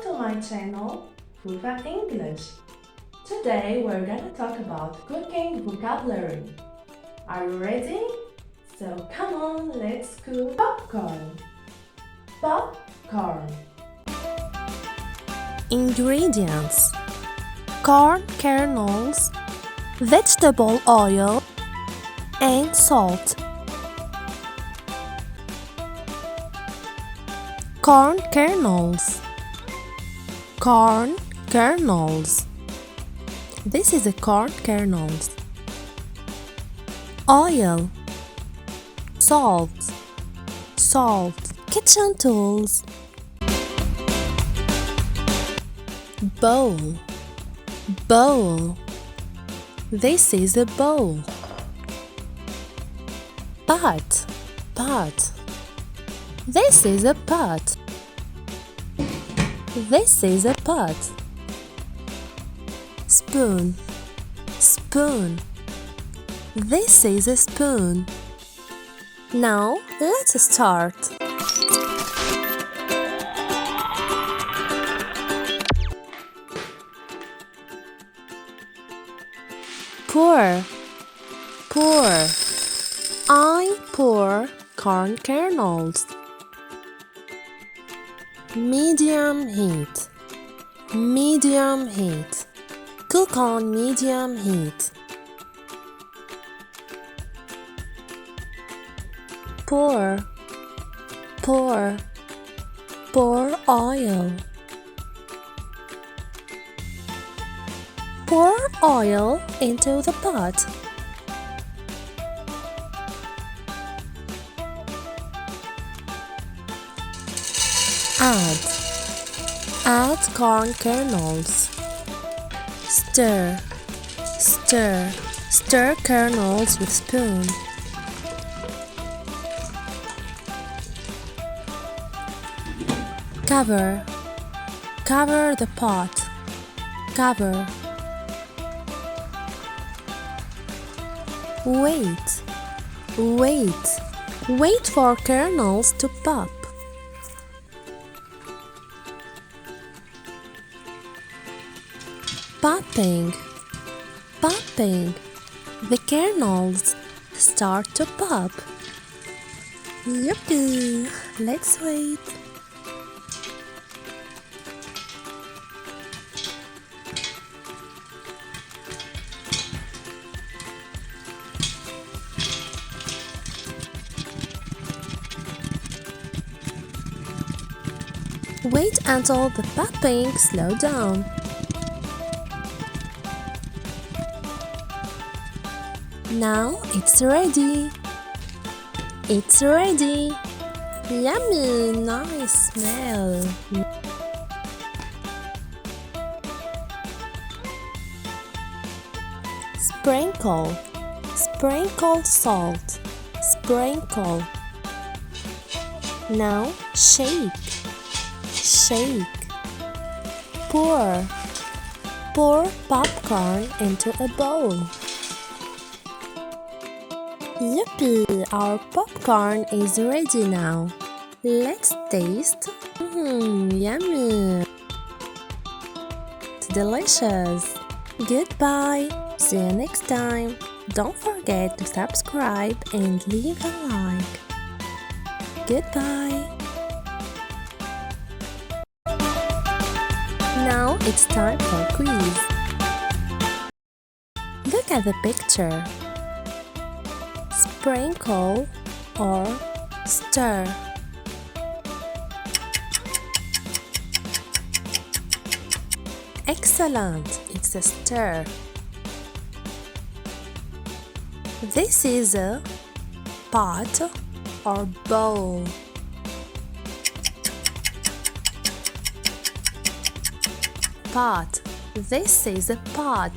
Welcome to my channel, Foufa English. Today we're gonna talk about cooking vocabulary. Are you ready? So come on, let's cook popcorn. Popcorn. Ingredients: corn kernels, vegetable oil, and salt. Corn kernels. Corn kernels. This is a corn kernels. Oil. Salt. Salt. Kitchen tools. Bowl. Bowl. This is a bowl. Pot. Pot. This is a pot. This is a pot. Spoon. Spoon. This is a spoon. Now let's start. Pour. Pour. I pour corn kernels. Medium heat. Medium heat. Cook on medium heat. Pour. Pour. Pour oil. Pour oil into the pot. Add corn kernels. Stir. Stir. Stir kernels with spoon. Cover. Cover the pot. Cover. Wait. Wait. Wait for kernels to pop. Popping. Popping. The kernels start to pop. Yippee! Let's wait. Wait until the popping slows down. Now it's ready. It's ready. Yummy, nice smell. Sprinkle. Sprinkle salt. Sprinkle. Now shake. Shake. Pour. Pour popcorn into a bowl. Yippee! Our popcorn is ready now. Let's taste. Yummy! It's delicious. Goodbye. See you next time. Don't forget to subscribe and leave a like. Goodbye. Now it's time for quiz. Look at the picture. Sprinkle or stir. Excellent! It's a stir. This is a pot or bowl. Pot. This is a pot.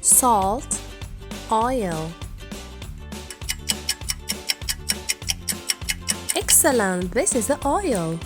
Salt, oil. Excellent! This is the oil.